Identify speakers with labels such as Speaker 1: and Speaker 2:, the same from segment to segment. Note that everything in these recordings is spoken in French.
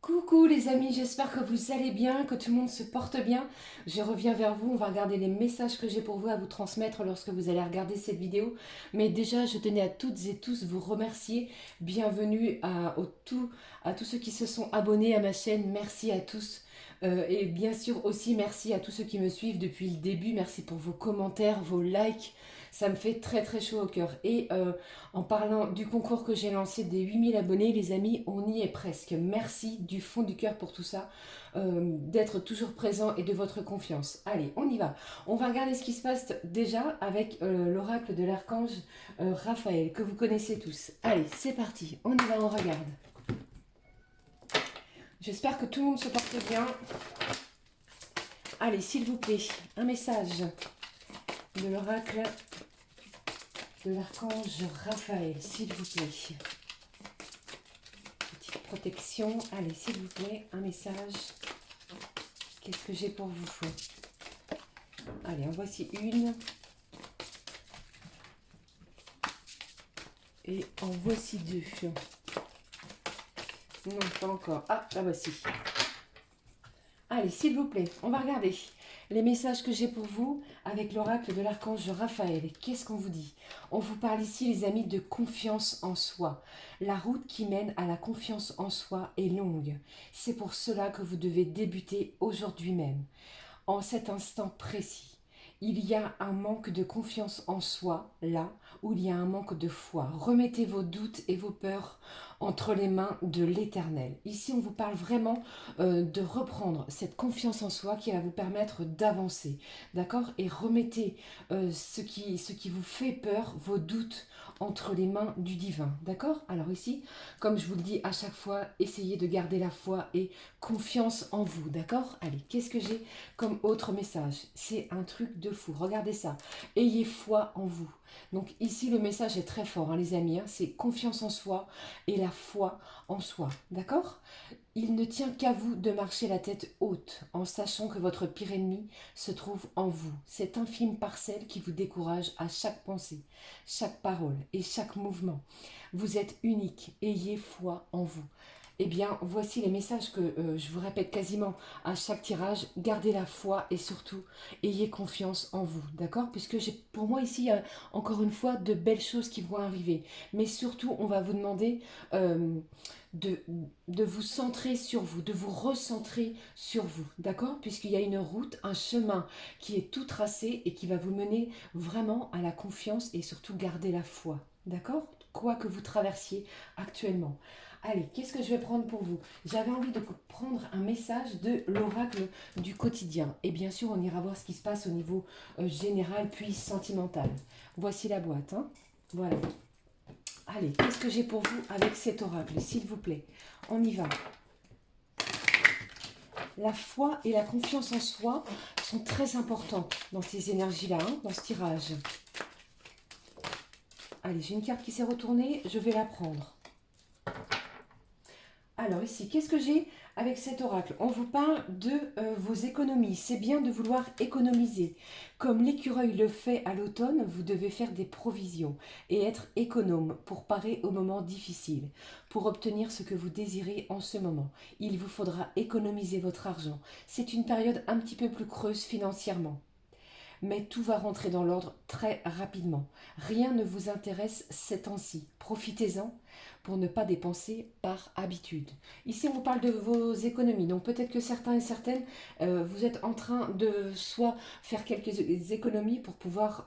Speaker 1: Coucou les amis, j'espère que vous allez bien, que tout le monde se porte bien. Je reviens vers vous, on va regarder les messages que j'ai pour vous à vous transmettre lorsque vous allez regarder cette vidéo. Mais déjà, je tenais à toutes et tous vous remercier. Bienvenue à tous ceux qui se sont abonnés à ma chaîne. Merci à tous. Et bien sûr aussi merci à tous ceux qui me suivent depuis le début. Merci pour vos commentaires, vos likes. Ça me fait très très chaud au cœur. Et en parlant du concours que j'ai lancé des 8000 abonnés, les amis, on y est presque. Merci du fond du cœur pour tout ça, d'être toujours présent et de votre confiance. Allez, on y va. On va regarder ce qui se passe déjà avec l'oracle de l'archange Raphaël, que vous connaissez tous. Allez, c'est parti, on y va, on regarde. J'espère que tout le monde se porte bien. Allez, s'il vous plaît, un message de l'oracle de l'archange Raphaël, s'il vous plaît. Petite protection. Allez, s'il vous plaît, un message. Qu'est-ce que j'ai pour vous? Allez, en voici une. Et en voici deux. Non, pas encore. Ah, la voici. Allez, s'il vous plaît, on va regarder les messages que j'ai pour vous avec l'oracle de l'archange Raphaël. Qu'est-ce qu'on vous dit? On vous parle ici, les amis, de confiance en soi. La route qui mène à la confiance en soi est longue. C'est pour cela que vous devez débuter aujourd'hui même, en cet instant précis. Il y a un manque de confiance en soi, là où il y a un manque de foi. Remettez vos doutes et vos peurs entre les mains de l'Éternel. Ici, on vous parle vraiment de reprendre cette confiance en soi qui va vous permettre d'avancer, d'accord? Et remettez ce qui vous fait peur, vos doutes, entre les mains du divin, d'accord? Alors ici, comme je vous le dis à chaque fois, essayez de garder la foi et confiance en vous, d'accord? Allez, qu'est-ce que j'ai comme autre message? C'est un truc de fou, regardez ça. Ayez foi en vous. Donc ici, le message est très fort, hein, les amis, hein, c'est confiance en soi et la foi en soi, d'accord? Il ne tient qu'à vous de marcher la tête haute, en sachant que votre pire ennemi se trouve en vous. Cette infime parcelle qui vous décourage à chaque pensée, chaque parole et chaque mouvement. Vous êtes unique, ayez foi en vous. Eh bien, voici les messages que je vous répète quasiment à chaque tirage. Gardez la foi et surtout, ayez confiance en vous, d'accord? Puisque j'ai, pour moi ici, il y a encore une fois de belles choses qui vont arriver. Mais surtout, on va vous demander de, de vous centrer sur vous, de vous recentrer sur vous, d'accord? Puisqu'il y a une route, un chemin qui est tout tracé et qui va vous mener vraiment à la confiance et surtout garder la foi, d'accord? Quoi que vous traversiez actuellement. Allez, qu'est-ce que je vais prendre pour vous? J'avais envie de prendre un message de l'oracle du quotidien. Et bien sûr, on ira voir ce qui se passe au niveau général puis sentimental. Voici la boîte, hein? Voilà. Allez, qu'est-ce que j'ai pour vous avec cet oracle, s'il vous plaît? On y va. La foi et la confiance en soi sont très importantes dans ces énergies-là, hein, dans ce tirage. Allez, j'ai une carte qui s'est retournée, je vais la prendre. Alors ici, qu'est-ce que j'ai avec cet oracle? On vous parle de vos économies. C'est bien de vouloir économiser. Comme l'écureuil le fait à l'automne, vous devez faire des provisions et être économe pour parer aux moments difficiles. Pour obtenir ce que vous désirez en ce moment, il vous faudra économiser votre argent. C'est une période un petit peu plus creuse financièrement. Mais tout va rentrer dans l'ordre très rapidement. Rien ne vous intéresse ces temps-ci. Profitez-en pour ne pas dépenser par habitude. Ici, on vous parle de vos économies. Donc peut-être que certains et certaines, vous êtes en train de soit faire quelques économies pour pouvoir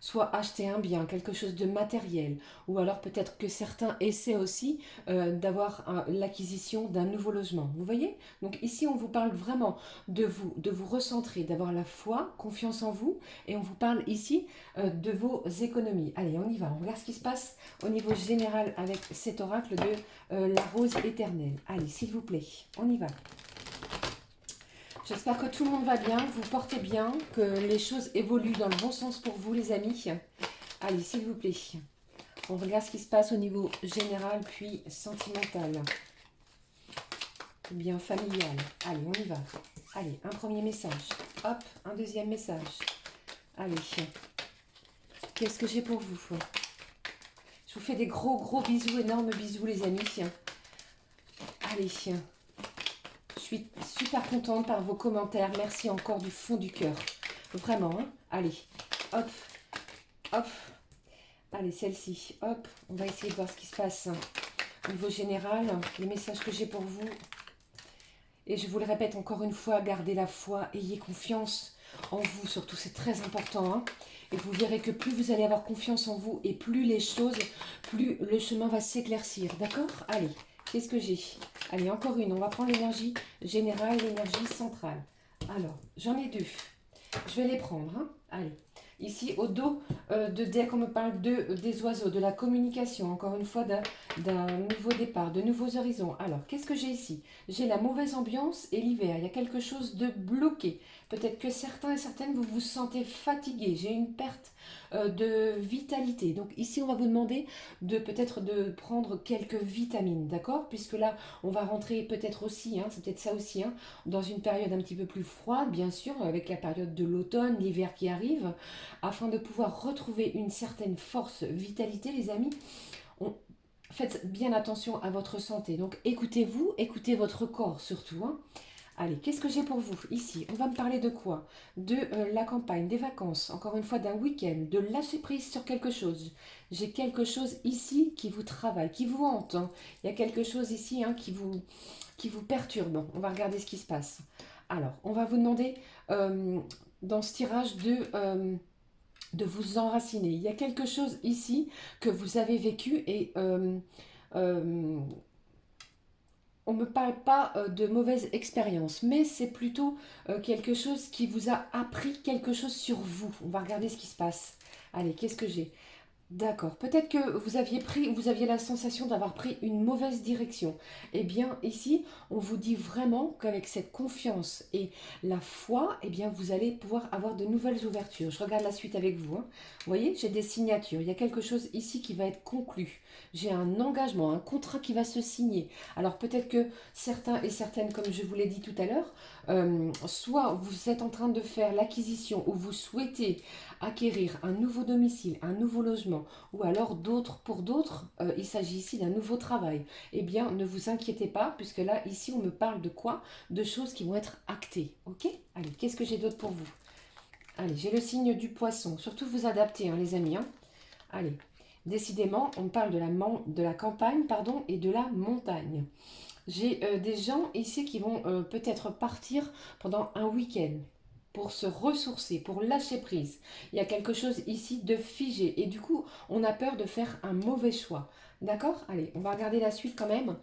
Speaker 1: soit acheter un bien, quelque chose de matériel. Ou alors peut-être que certains essaient aussi d'avoir l'acquisition d'un nouveau logement. Vous voyez? Donc ici, on vous parle vraiment de vous recentrer, d'avoir la foi, confiance en vous. Et on vous parle ici de vos économies. Allez, on y va. On regarde ce qui se passe au niveau général avec cet oracle de la rose éternelle. Allez, s'il vous plaît, on y va. J'espère que tout le monde va bien, vous portez bien, que les choses évoluent dans le bon sens pour vous, les amis. Allez, s'il vous plaît, on regarde ce qui se passe au niveau général, puis sentimental. Bien familial. Allez, on y va. Allez, un premier message. Hop, un deuxième message. Allez. Qu'est-ce que j'ai pour vous? Je vous fais des gros bisous, énormes bisous, les amis. allez, je suis super contente par vos commentaires. Merci encore du fond du cœur. Vraiment, hein. Allez, hop, hop. Allez, celle-ci, hop. On va essayer de voir ce qui se passe au niveau général. Les messages que j'ai pour vous. Et je vous le répète encore une fois, gardez la foi, ayez confiance en vous. Surtout, c'est très important, hein. Et vous verrez que plus vous allez avoir confiance en vous et plus les choses, plus le chemin va s'éclaircir. D'accord? Allez, qu'est-ce que j'ai? Allez, encore une. On va prendre l'énergie générale, l'énergie centrale. Alors, j'en ai deux. Je vais les prendre, hein. Allez. Ici, au dos de deck, on me parle des oiseaux, de la communication, encore une fois, d'un nouveau départ, de nouveaux horizons. Alors, qu'est-ce que j'ai ici? J'ai la mauvaise ambiance et l'hiver. Il y a quelque chose de bloqué. Peut-être que certains et certaines, vous vous sentez fatigués. J'ai une perte de vitalité. Donc, ici, on va vous demander peut-être de prendre quelques vitamines, d'accord? Puisque là, on va rentrer peut-être aussi, hein, c'est peut-être ça aussi, hein, dans une période un petit peu plus froide, bien sûr, avec la période de l'automne, l'hiver qui arrive. Afin de pouvoir retrouver une certaine force, vitalité, les amis, faites bien attention à votre santé. Donc écoutez-vous, écoutez votre corps surtout, hein. Allez, qu'est-ce que j'ai pour vous ici? On va me parler de quoi? De la campagne, des vacances, encore une fois d'un week-end, de lâcher prise sur quelque chose. J'ai quelque chose ici qui vous travaille, qui vous hante, hein. Il y a quelque chose ici, hein, qui vous perturbe. On va regarder ce qui se passe. Alors, on va vous demander dans ce tirage de vous enraciner. Il y a quelque chose ici que vous avez vécu et on ne me parle pas de mauvaise expérience, mais c'est plutôt quelque chose qui vous a appris quelque chose sur vous. On va regarder ce qui se passe. Allez, qu'est-ce que j'ai? D'accord. Peut-être que vous aviez la sensation d'avoir pris une mauvaise direction. Eh bien, ici, on vous dit vraiment qu'avec cette confiance et la foi, eh bien, vous allez pouvoir avoir de nouvelles ouvertures. Je regarde la suite avec vous, hein. Vous voyez, j'ai des signatures. Il y a quelque chose ici qui va être conclu. J'ai un engagement, un contrat qui va se signer. Alors, peut-être que certains et certaines, comme je vous l'ai dit tout à l'heure, soit vous êtes en train de faire l'acquisition ou vous souhaitez acquérir un nouveau domicile, un nouveau logement, ou alors pour d'autres, il s'agit ici d'un nouveau travail. Eh bien, ne vous inquiétez pas, puisque là, ici, on me parle de quoi? De choses qui vont être actées, ok? Allez, qu'est-ce que j'ai d'autre pour vous? Allez, j'ai le signe du poisson. Surtout vous adapter, hein, les amis, hein. Allez, décidément, on me parle de la campagne, pardon, et de la montagne. J'ai des gens ici qui vont peut-être partir pendant un week-end pour se ressourcer, pour lâcher prise. Il y a quelque chose ici de figé et du coup, on a peur de faire un mauvais choix. D'accord? Allez, on va regarder la suite quand même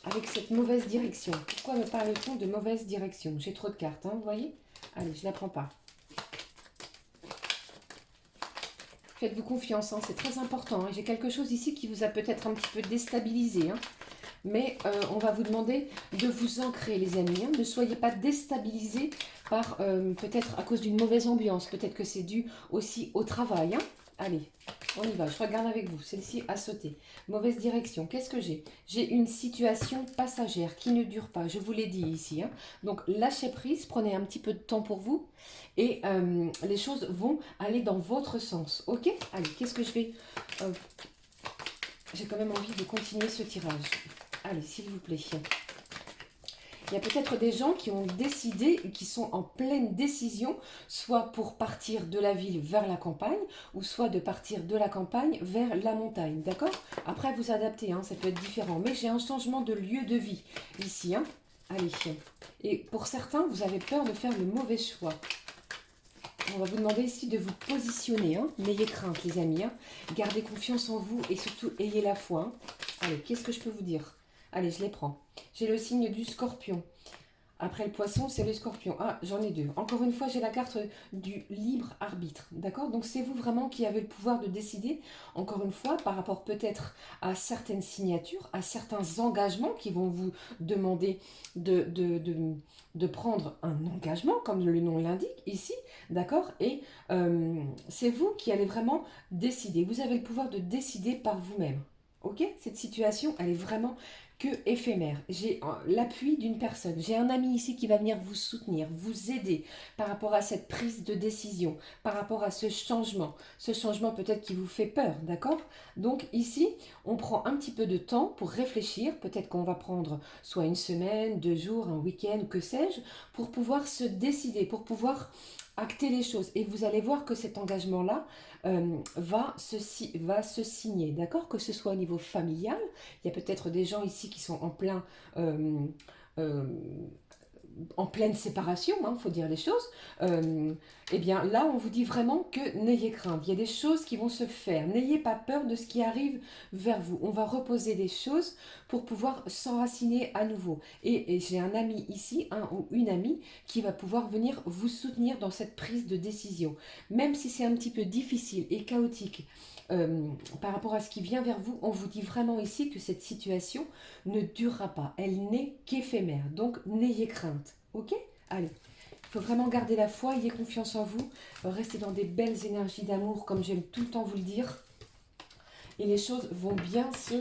Speaker 1: avec cette mauvaise direction. Pourquoi me parle-t-on de mauvaise direction? J'ai trop de cartes, hein, vous voyez? Allez, je ne la prends pas. Faites-vous confiance, hein, c'est très important, hein. J'ai quelque chose ici qui vous a peut-être un petit peu déstabilisé, hein. Mais on va vous demander de vous ancrer, les amis, hein. Ne soyez pas déstabilisés par peut-être à cause d'une mauvaise ambiance. Peut-être que c'est dû aussi au travail, hein. Allez, on y va. Je regarde avec vous. Celle-ci a sauté. Mauvaise direction. Qu'est-ce que j'ai? J'ai une situation passagère qui ne dure pas. Je vous l'ai dit ici, hein. Donc, lâchez prise. Prenez un petit peu de temps pour vous. Et les choses vont aller dans votre sens. Ok? Allez, qu'est-ce que je vais... j'ai quand même envie de continuer ce tirage. Allez, s'il vous plaît. Il y a peut-être des gens qui ont décidé, qui sont en pleine décision, soit pour partir de la ville vers la campagne, ou soit de partir de la campagne vers la montagne, d'accord? Après, vous adaptez, hein, ça peut être différent. Mais j'ai un changement de lieu de vie ici, hein. Allez. Et pour certains, vous avez peur de faire le mauvais choix. On va vous demander ici de vous positionner, hein. N'ayez crainte, les amis, hein. Gardez confiance en vous et surtout, ayez la foi, hein. Allez, qu'est-ce que je peux vous dire? Allez, je les prends. J'ai le signe du scorpion. Après le poisson, c'est le scorpion. Ah, j'en ai deux. Encore une fois, j'ai la carte du libre arbitre. D'accord? Donc, c'est vous vraiment qui avez le pouvoir de décider, encore une fois, par rapport peut-être à certaines signatures, à certains engagements qui vont vous demander de prendre un engagement, comme le nom l'indique ici. D'accord? Et c'est vous qui allez vraiment décider. Vous avez le pouvoir de décider par vous-même. Ok? Cette situation, elle est vraiment que éphémère. J'ai l'appui d'une personne. J'ai un ami ici qui va venir vous soutenir, vous aider par rapport à cette prise de décision, par rapport à ce changement. Ce changement peut-être qui vous fait peur, d'accord? Donc ici, on prend un petit peu de temps pour réfléchir. Peut-être qu'on va prendre soit une semaine, 2 jours, un week-end, que sais-je, pour pouvoir se décider, pour pouvoir acter les choses. Et vous allez voir que cet engagement-là va se signer, d'accord? Que ce soit au niveau familial, il y a peut-être des gens ici qui sont euh, euh, en pleine séparation, il faut dire les choses, eh bien là on vous dit vraiment que n'ayez crainte, il y a des choses qui vont se faire, n'ayez pas peur de ce qui arrive vers vous, on va reposer des choses pour pouvoir s'enraciner à nouveau. Et j'ai un ami ici, un ou une amie, qui va pouvoir venir vous soutenir dans cette prise de décision, même si c'est un petit peu difficile et chaotique. Par rapport à ce qui vient vers vous, on vous dit vraiment ici que cette situation ne durera pas, elle n'est qu'éphémère, donc n'ayez crainte, ok? Allez, il faut vraiment garder la foi, ayez confiance en vous, restez dans des belles énergies d'amour, comme j'aime tout le temps vous le dire, et les choses vont bien se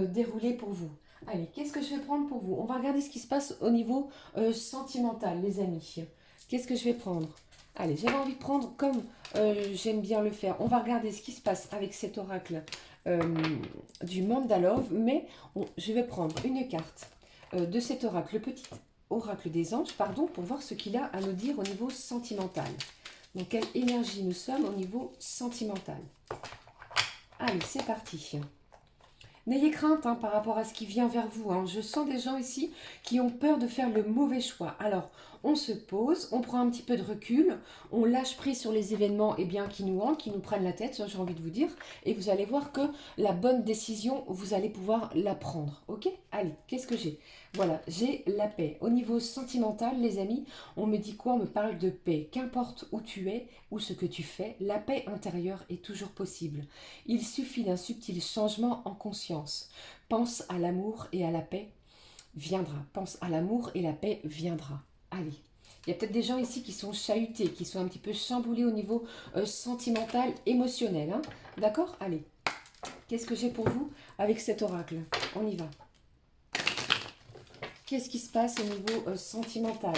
Speaker 1: dérouler pour vous. Allez, qu'est-ce que je vais prendre pour vous? On va regarder ce qui se passe au niveau sentimental, les amis. Qu'est-ce que je vais prendre? Allez, j'avais envie de prendre comme j'aime bien le faire. On va regarder ce qui se passe avec cet oracle du Mandalove, mais je vais prendre une carte de cet oracle, le petit oracle des anges, pardon, pour voir ce qu'il a à nous dire au niveau sentimental. Donc, quelle énergie nous sommes au niveau sentimental. Allez, c'est parti. N'ayez crainte par rapport à ce qui vient vers vous. Je sens des gens ici qui ont peur de faire le mauvais choix. Alors, on se pose, on prend un petit peu de recul, on lâche prise sur les événements qui nous hantent, qui nous prennent la tête, j'ai envie de vous dire. Et vous allez voir que la bonne décision, vous allez pouvoir la prendre. Ok? Allez, qu'est-ce que j'ai? Voilà, j'ai la paix. Au niveau sentimental, les amis, on me dit quoi? On me parle de paix. Qu'importe où tu es ou ce que tu fais, la paix intérieure est toujours possible. Il suffit d'un subtil changement en conscience. Pense à l'amour et à la paix viendra. Pense à l'amour et la paix viendra. Allez. Il y a peut-être des gens ici qui sont chahutés, qui sont un petit peu chamboulés au niveau sentimental, émotionnel. D'accord? Allez. Qu'est-ce que j'ai pour vous avec cet oracle? On y va. Qu'est-ce qui se passe au niveau sentimental?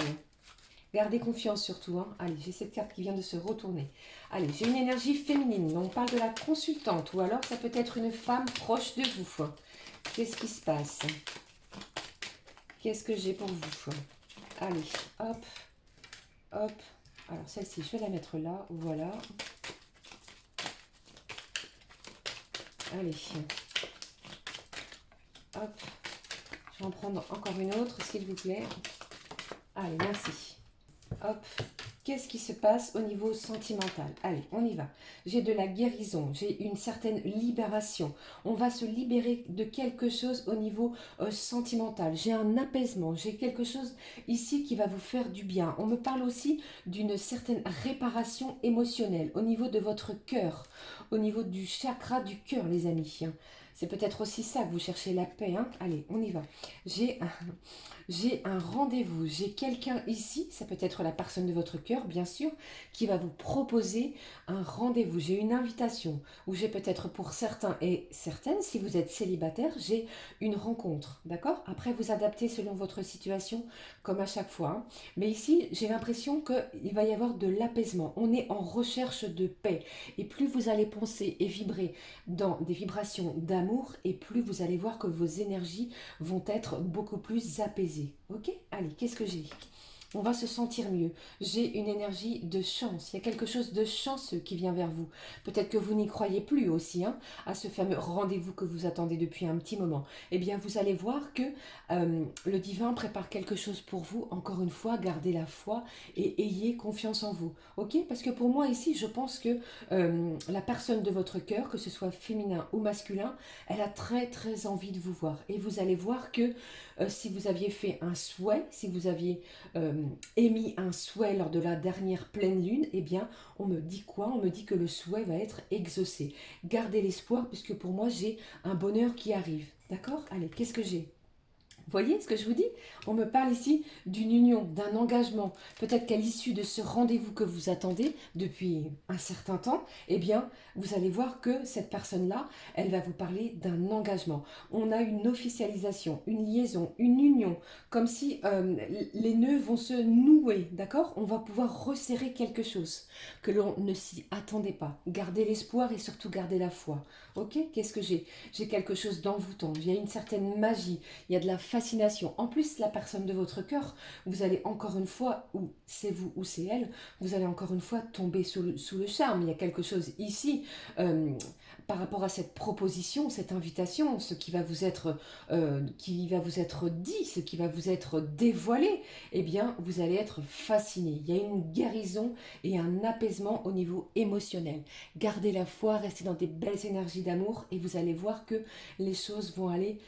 Speaker 1: Gardez confiance surtout. Allez, j'ai cette carte qui vient de se retourner. Allez, j'ai une énergie féminine. On parle de la consultante ou alors ça peut être une femme proche de vous. Qu'est-ce qui se passe? Qu'est-ce que j'ai pour vous? Allez, hop, hop. Alors celle-ci, je vais la mettre là. Voilà. Allez. Hop. Je vais en prendre encore une autre, s'il vous plaît. Allez, merci. Hop. Qu'est-ce qui se passe au niveau sentimental? Allez, on y va. J'ai de la guérison, j'ai une certaine libération. On va se libérer de quelque chose au niveau sentimental. J'ai un apaisement, j'ai quelque chose ici qui va vous faire du bien. On me parle aussi d'une certaine réparation émotionnelle au niveau de votre cœur, au niveau du chakra du cœur, les amis. C'est peut-être aussi ça que vous cherchez, la paix. Allez, on y va. J'ai un rendez-vous, j'ai quelqu'un ici, ça peut être la personne de votre cœur, bien sûr, qui va vous proposer un rendez-vous. J'ai une invitation, ou j'ai peut-être pour certains et certaines, si vous êtes célibataire, j'ai une rencontre, d'accord? Après, vous adaptez selon votre situation, comme à chaque fois. Mais ici, j'ai l'impression qu'il va y avoir de l'apaisement. On est en recherche de paix. Et plus vous allez penser et vibrer dans des vibrations d'amour, et plus vous allez voir que vos énergies vont être beaucoup plus apaisées. Ok? Allez, qu'est-ce que j'ai? On va se sentir mieux. J'ai une énergie de chance. Il y a quelque chose de chanceux qui vient vers vous. Peut-être que vous n'y croyez plus aussi, à ce fameux rendez-vous que vous attendez depuis un petit moment. Eh bien, vous allez voir que le divin prépare quelque chose pour vous. Encore une fois, gardez la foi et ayez confiance en vous. Ok? Parce que pour moi ici, je pense que la personne de votre cœur, que ce soit féminin ou masculin, elle a très très envie de vous voir. Et vous allez voir que si vous aviez fait un souhait, si vous aviez émis un souhait lors de la dernière pleine lune, eh bien, on me dit quoi? On me dit que le souhait va être exaucé. Gardez l'espoir, puisque pour moi, j'ai un bonheur qui arrive. D'accord? Allez, qu'est-ce que j'ai? Voyez ce que je vous dis? On me parle ici d'une union, d'un engagement. Peut-être qu'à l'issue de ce rendez-vous que vous attendez depuis un certain temps, eh bien, vous allez voir que cette personne-là, elle va vous parler d'un engagement. On a une officialisation, une liaison, une union, comme si les nœuds vont se nouer, d'accord? On va pouvoir resserrer quelque chose que l'on ne s'y attendait pas. Gardez l'espoir et surtout garder la foi. Ok? Qu'est-ce que j'ai? J'ai quelque chose d'envoûtant. Il y a une certaine magie. Il y a de la fascination. En plus, la personne de votre cœur, vous allez encore une fois, ou c'est vous ou c'est elle, vous allez encore une fois tomber sous le charme. Il y a quelque chose ici euh, par rapport à cette proposition, cette invitation, ce qui va vous être dit, ce qui va vous être dévoilé, eh bien, vous allez être fasciné. Il y a une guérison et un apaisement au niveau émotionnel. Gardez la foi, restez dans des belles énergies d'amour et vous allez voir que les choses vont aller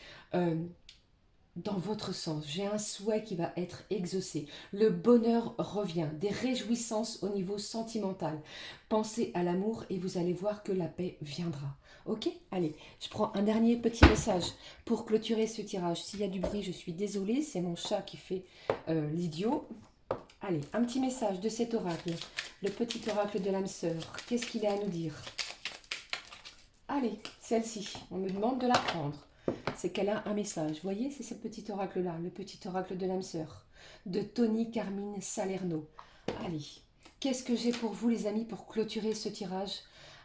Speaker 1: dans votre sens. J'ai un souhait qui va être exaucé. Le bonheur revient, des réjouissances au niveau sentimental. Pensez à l'amour et vous allez voir que la paix viendra. Ok? Allez, je prends un dernier petit message pour clôturer ce tirage. S'il y a du bruit, je suis désolée, c'est mon chat qui fait l'idiot. Allez, un petit message de cet oracle, le petit oracle de l'âme sœur. Qu'est-ce qu'il a à nous dire? Allez, celle-ci, on me demande de la prendre. C'est qu'elle a un message. Vous voyez, c'est ce petit oracle-là, le petit oracle de l'âme sœur, de Tony Carmine Salerno. Allez, qu'est-ce que j'ai pour vous, les amis, pour clôturer ce tirage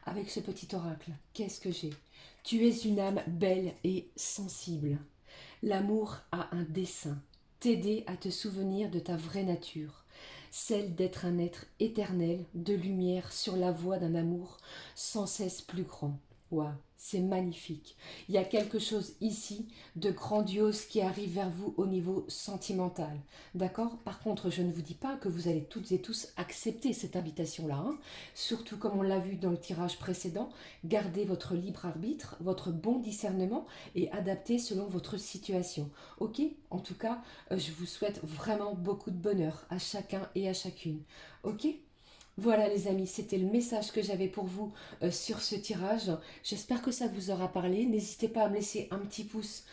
Speaker 1: avec ce petit oracle? Qu'est-ce que j'ai? Tu es une âme belle et sensible. L'amour a un dessein, t'aider à te souvenir de ta vraie nature, celle d'être un être éternel, de lumière sur la voie d'un amour sans cesse plus grand. Waouh, c'est magnifique. Il y a quelque chose ici de grandiose qui arrive vers vous au niveau sentimental. D'accord? Par contre, je ne vous dis pas que vous allez toutes et tous accepter cette invitation-là, hein. Surtout comme on l'a vu dans le tirage précédent, gardez votre libre arbitre, votre bon discernement et adaptez selon votre situation. Ok? En tout cas, je vous souhaite vraiment beaucoup de bonheur à chacun et à chacune. Ok? Voilà les amis, c'était le message que j'avais pour vous sur ce tirage. J'espère que ça vous aura parlé. N'hésitez pas à me laisser un petit pouce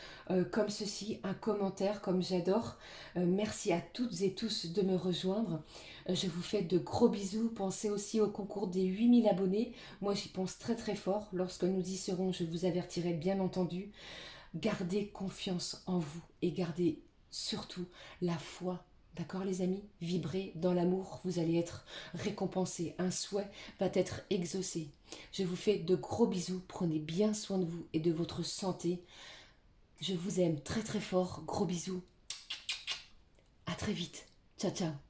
Speaker 1: comme ceci, un commentaire comme j'adore. Merci à toutes et tous de me rejoindre. Je vous fais de gros bisous. Pensez aussi au concours des 8000 abonnés. Moi j'y pense très très fort. Lorsque nous y serons, je vous avertirai bien entendu. Gardez confiance en vous et gardez surtout la foi. D'accord les amis? Vibrez dans l'amour, vous allez être récompensés. Un souhait va être exaucé. Je vous fais de gros bisous. Prenez bien soin de vous et de votre santé. Je vous aime très très fort. Gros bisous. À très vite. Ciao ciao.